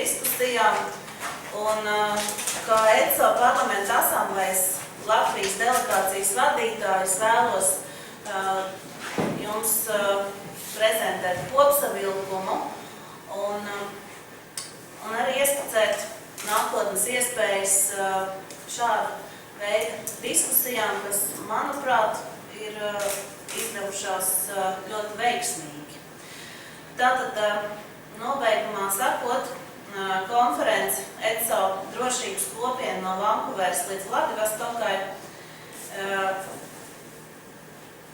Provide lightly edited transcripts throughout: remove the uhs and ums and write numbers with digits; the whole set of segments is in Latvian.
diskusijām. Un kā ECO parlamenta asamblejas Latvijas delegācijas vadītājs vēlos jums prezentēt kopsavilkumu un arī ieskicēt nākotnes iespējas šādu veidu diskusijām, kas, manuprāt, ir izdevušās ļoti veiksmīgi. Tātad, nobeigumā sakot, konference ECO drošības kopiena no Vankūveras līdz Vladivostokai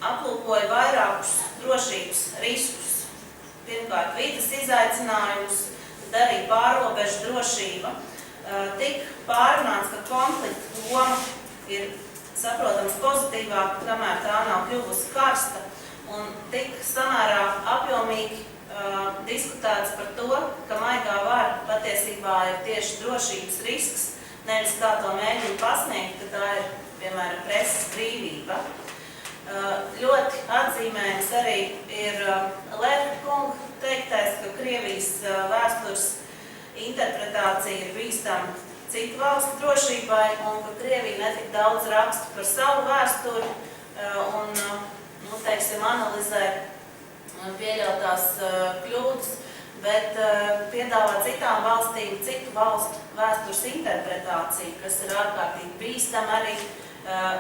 aplūkoja vairākus drošības riskus. Pirmkārt, vides izaicinājumus, tad arī pārrobežu drošība. Tik pārunāts, ka konflikta loma ir saprotams pozitīvāk, kamēr tā nav kļuvusi karsta, un tik samērā apjomīgi diskutēts par to, ka maigā vara patiesībā ir tieši drošības risks, nevis kā to mēģina pasniegt, ka tā ir, piemēram, preses brīvība. Ļoti atzīmējams arī ir Lerka kunga teiktais, ka Krievijas vēstures interpretācija ir bīstama citu valstu drošībai un ka Krievija netik daudz raksta par savu vēsturi un, teiksim, analizē pieļautās kļūdas, bet piedāvā citām valstīm citu valstu vēstures interpretāciju, kas ir ārkārtīgi bīstama arī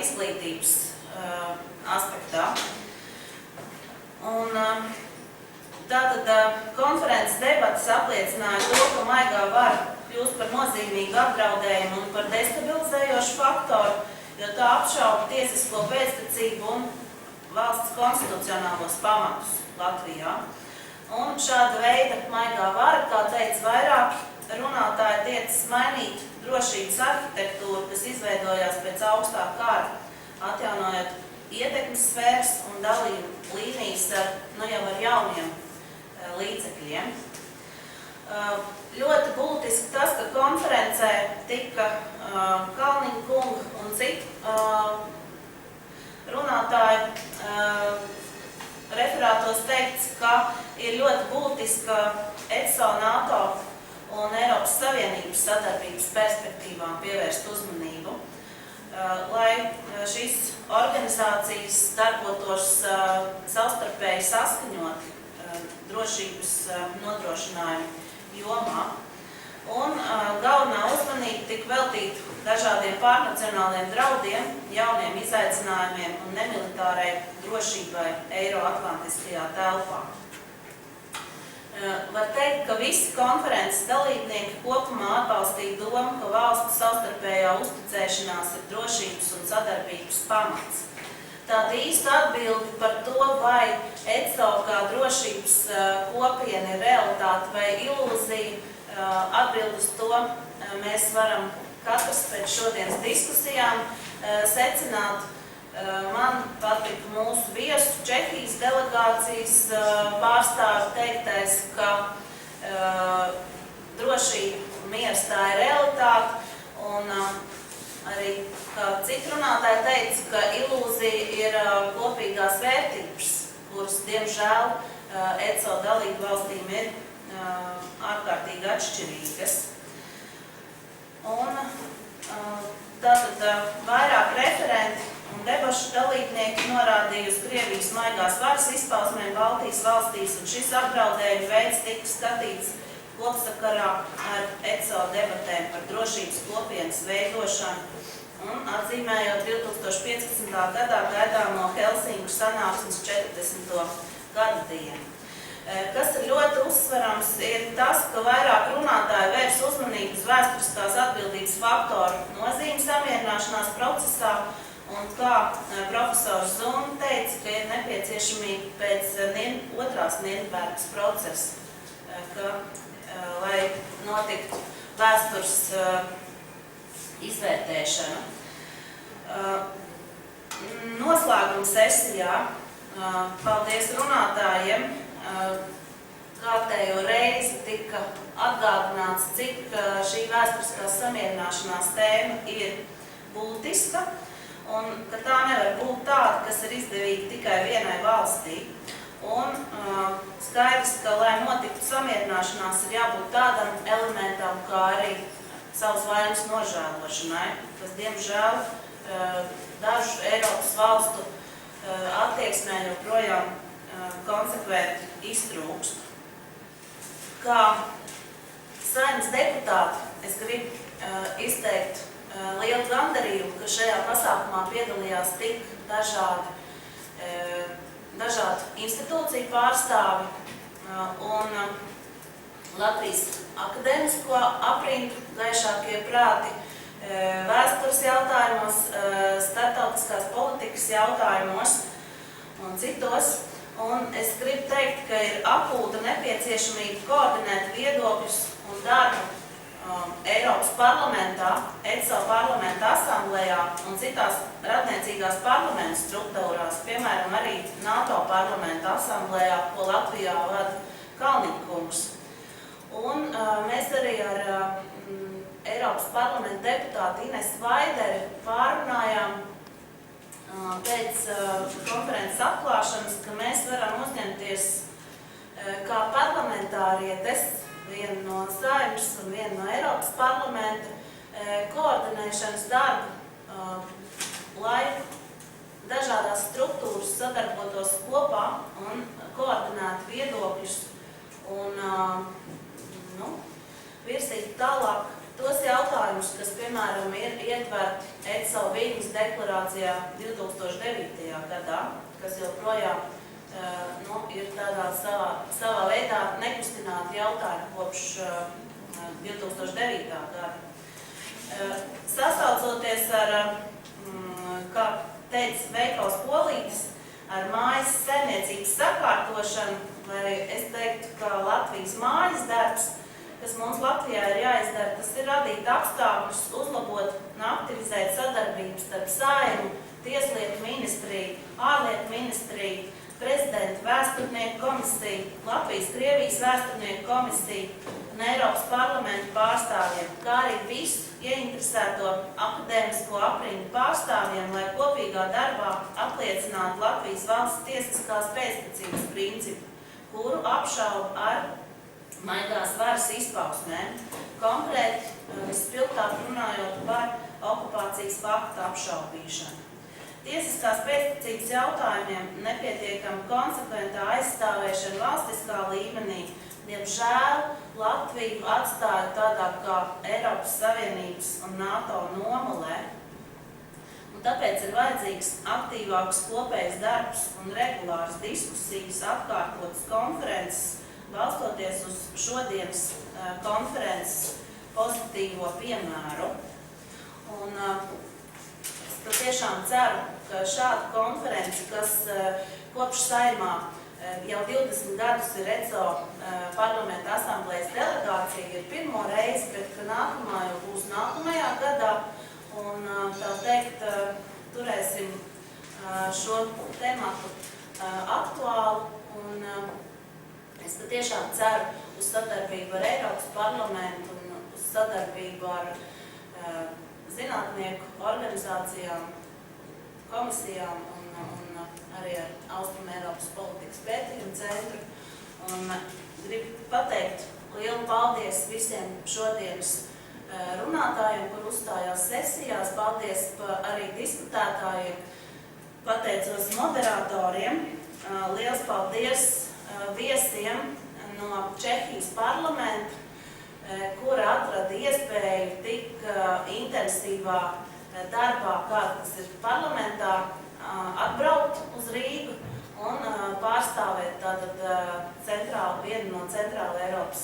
izglītības aspektā. Un tātad konferences debatas apliecināja to, ka maigā vara kļūst par nozīmīgu apdraudējumu un par destabilizējošu faktoru, jo tā apšauba tiesisko pēctecību un valsts konstitucionālos pamatus Latvijā. Un šāda veida maigā vara, kā teica vairāki runātāji, tiecas mainīt drošības arhitektūru, kas izveidojās pēc augstā kara, atjaunojot ietekmes sfēras un dalījumu līnijas jau ar jauniem līdzekļiem. Ļoti būtiski tas, ka konferencē tika Kalniņa kunga un citu runātāju referātos teikts, ka ir ļoti būtiska ECO, NATO un Eiropas Savienības sadarbības perspektīvām pievērst uzmanību, lai šīs organizācijas darbotos savstarpēji saskaņoti drošības nodrošinājumu jomā. Un galvenā uzmanība tika veltīta dažādiem pārnacionāliem draudiem, jauniem izaicinājumiem un nemilitārai drošībai Eiroatlantiskajā telpā. Var teikt, ka visi konferences dalībnieki kopumā atbalstīja domu, ka valstu savstarpējā uzticēšanās ir drošības un sadarbības pamats. Tāda īsta atbilde par to, vai ECO kā drošības kopiena ir realitāte vai ilūzija, atbild uz to mēs varam katrs pēc šodienas diskusijām secināt. Man patika mūsu viesu Čehijas delegācijas pārstāvi teiktais, ka drošība miers tā ir realitāte, un arī kā citi runātāji teica, ka ilūzija ir kopīgās vērtības, kuras, diemžēl, ECO dalību valstīm ir ārkārtīgi atšķirīgas. Un tātad vairāk referenti un debašu dalībnieki norādīja uz Krievijas maigās varas izpausmēm Baltijas valstīs, un šis apdraudējuma veids tika skatīts kopsakarā ar ECO debatēm par drošības kopienas veidošanu un atzīmējot 2015. gadā gaidāmo Helsinku sanāksmes 40. gada dienu. Kas ir ļoti uzsverams, ir tas, ka vairāk runātāji vērs uzmanību uz vēsturiskās atbildības faktoru nozīmi samierināšanās procesā, un kā profesors Zuna teica, ka ir nepieciešamība pēc otrās Nirnbergas procesa, lai notiktu vēstures izvērtēšana. Noslēguma sesijā, paldies runātājiem, kārtējo reizi tika atgādināts, cik šī vēsturiskās samierināšanās tēma ir būtiska un ka tā nevar būt tāda, kas ir izdevīga tikai vienai valstī. Un skaidrs, ka, lai notiktu samierināšanās, ir jābūt tādam elementam, kā arī savas vainas nožēlošanai, kas, diemžēl, dažu Eiropas valstu attieksmē joprojām konsekventi iztrūkst. Kā Saeimas deputāti es gribu izteikt lielu gandarījumu, ka šajā pasākumā piedalījās tik dažādu institūciju pārstāvi un Latvijas akadēmisko aprindu gaišākie prāti vēstures jautājumos, starptautiskās politikas jautājumos un citos. Un es gribu teikt, ka ir akūta nepieciešamība koordinēt viedokļus un darbu Eiropas parlamentā, ECO parlamenta asamblējā un citās radniecīgās parlamentu struktūrās, piemēram, arī NATO parlamenta asamblējā, ko Latvijā vada Kalniņkungs. Un mēs arī ar Eiropas parlamenta deputāti Inesu Vaideri pārunājām pēc konferences atklāšanas, ka mēs varam uzņemties kā parlamentārietes, viena no Saeimas un viena no Eiropas parlamenta, koordinēšanas darbu, lai dažādās struktūras sadarbotos kopā un koordinētu viedokļus un virsīt tālāk tos jautājumus, kas, piemēram, ir ietverti ECO Vīnes deklarācijā 2009. Gadā, kas joprojām ir tādā savā veidā nekustināti jautājumi kopš 2009. Gada. Sasaucoties ar, kā teica Veikals Polītis, ar mājas saimniecības sakārtošanu, vai es teiktu, ka Latvijas mājas darbs, kas mums Latvijā ir jāizdara, tas ir radīt apstākļus, uzlabot un aktivizēt sadarbības starp Saeimu, Tieslietu ministriju, ārlietu ministriju, Prezidenta vēsturnieku komisiju, Latvijas-Krievijas vēsturnieku komisiju un Eiropas parlamentu pārstāvjiem, kā arī visu ieinteresēto akadēmisko aprindu pārstāvjiem, lai kopīgā darbā apliecinātu Latvijas valsts tiesiskās pēctecības principu, kuru apšauba ar maigās varas izpausmēm, konkrēti vispilgtāk runājot par okupācijas faktu apšaubīšanu. Tiesiskās pēctecības jautājumiem nepietiekama konsekventā aizstāvēšana valstiskā līmenī, diemžēl, Latviju atstāja tādā kā Eiropas Savienības un NATO nomalē. Un tāpēc ir vajadzīgs aktīvāks kopējs darbs un regulāras diskusijas, atkārtotas konferences, balstoties uz šodienas konferences pozitīvo piemēru. Un es tiešām ceru, ka šāda konference, kas kopš Saeimā jau 20 gadus ir ECO parlamenta asamblējas delegācija, ir pirmo reizi, bet ka nākamā jau būs nākamajā gadā. Un tā teikt, turēsim šo tematu aktuālu. Un es tiešām ceru uz sadarbību ar Eiropas parlamentu un uz sadarbību ar zinātnieku organizācijām, komisijām un arī ar Austrum Eiropas politikas pētījumu centru. Un gribu pateikt lielu paldies visiem šodienas runātājiem, kur uzstājās sesijās. Paldies arī diskutētājiem, pateicos moderatoriem. Liels paldies viesiem no Čehijas parlamenta, kura atrada iespēju tik intensīvā darbā, kā tas ir parlamentā, atbraukt uz Rīgu un pārstāvēt tātad vienu no centrāla Eiropas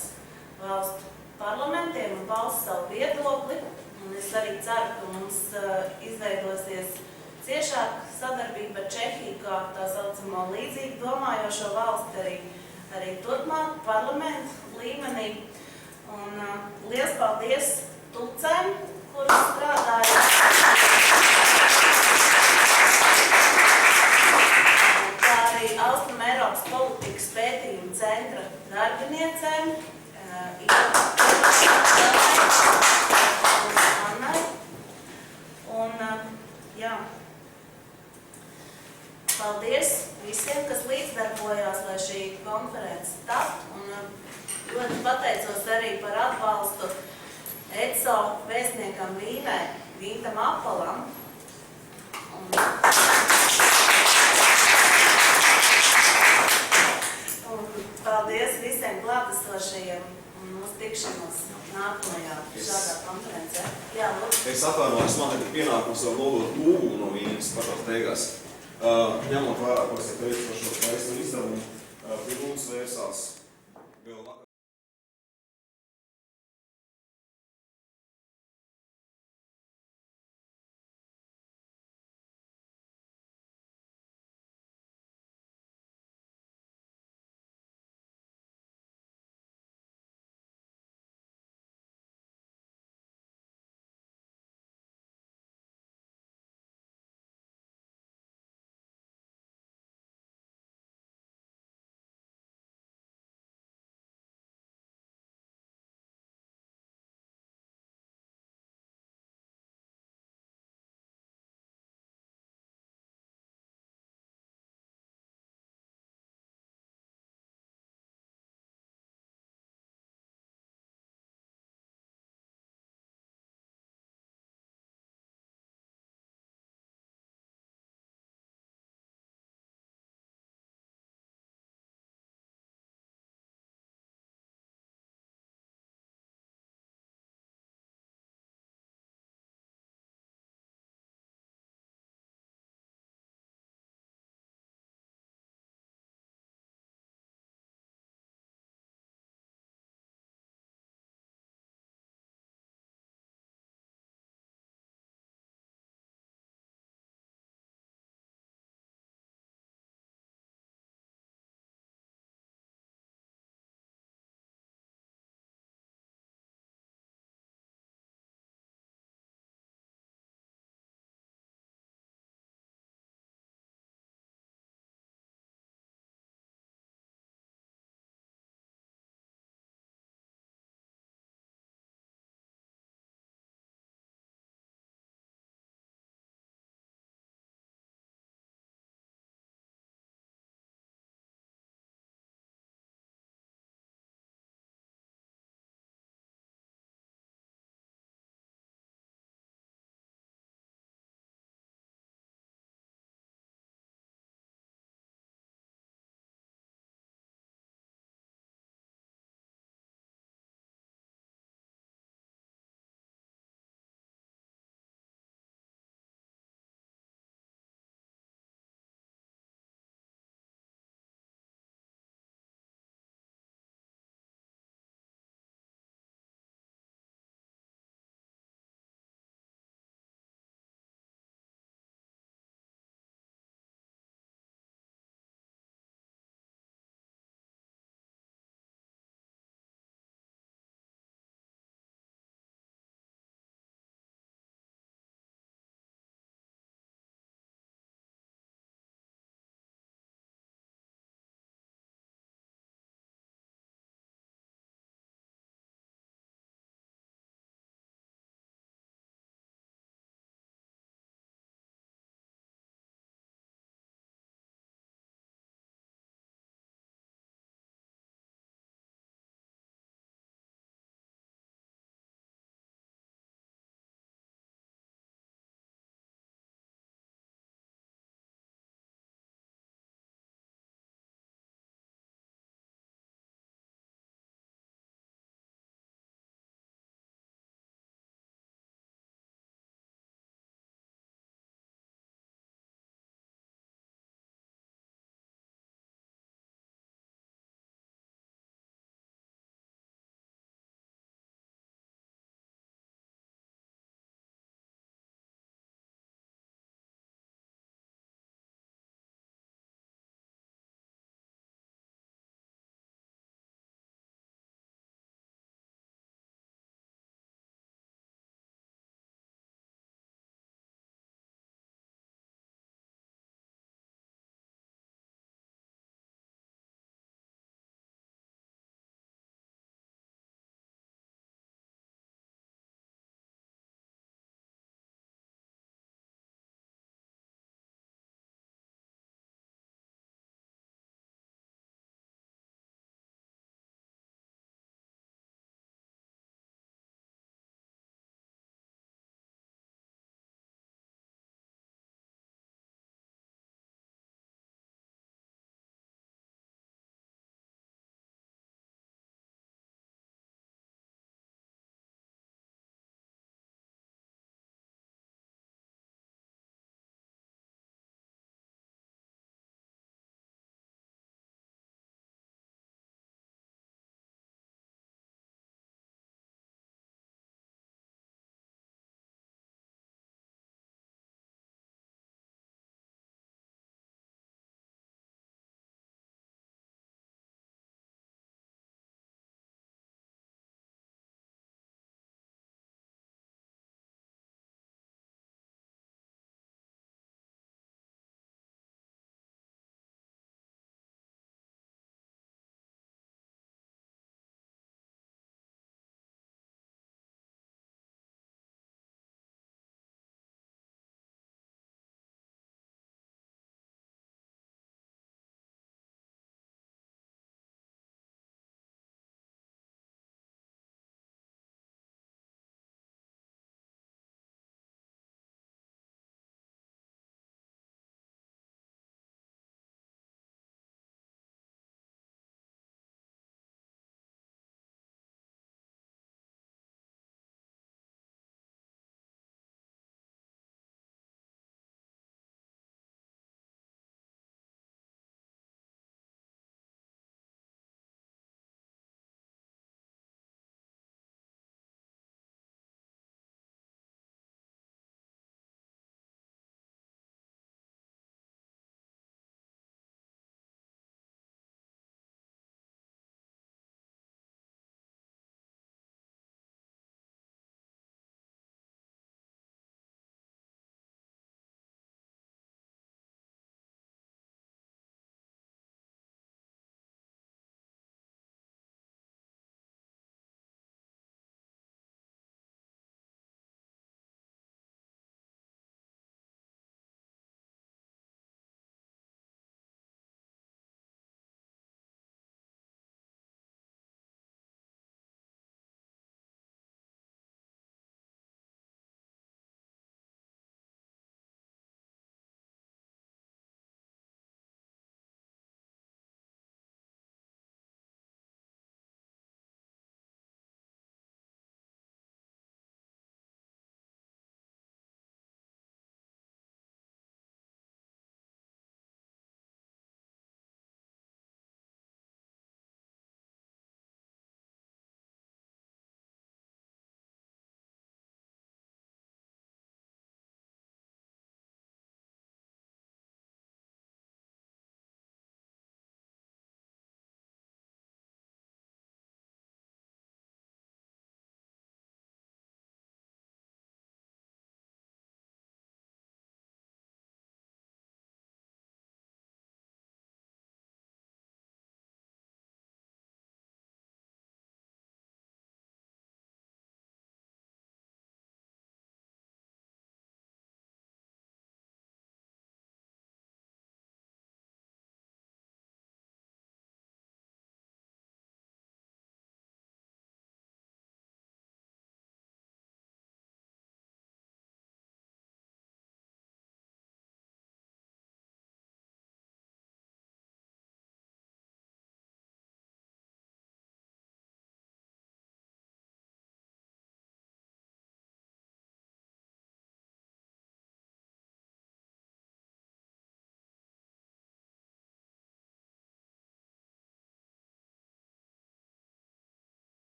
valstu parlamentiem un paust savu viedokli. Un es arī ceru, ka mums izveidosies ciešāka sadarbība ar Čehiju, kā tā saucamo līdzīgi domājošo valsti arī turpmāk parlamentu līmenī. Un liels paldies tulcēm, kuras strādāja. Kā arī Austrum Eiropas politikas pētījumu centra darbiniecēm, Annai. Un, jā, paldies visiem, kas līdzdarbojās, Ļoti pateicos arī par atbalstu ECO vēstniekam Vīnai, Gintam Apalam. Un paldies visiem klātesošajiem un mūsu tikšanos nākamajā šādā konferencē. Jā, lūdzu. Es atvainojos, man ir pienākums vēl lūgt lūgumu no Vīnes pašās beigās. Ņemot vērā, ko es teicu par šo taisnu izdevumu, pie mums vērsās vēl vakar.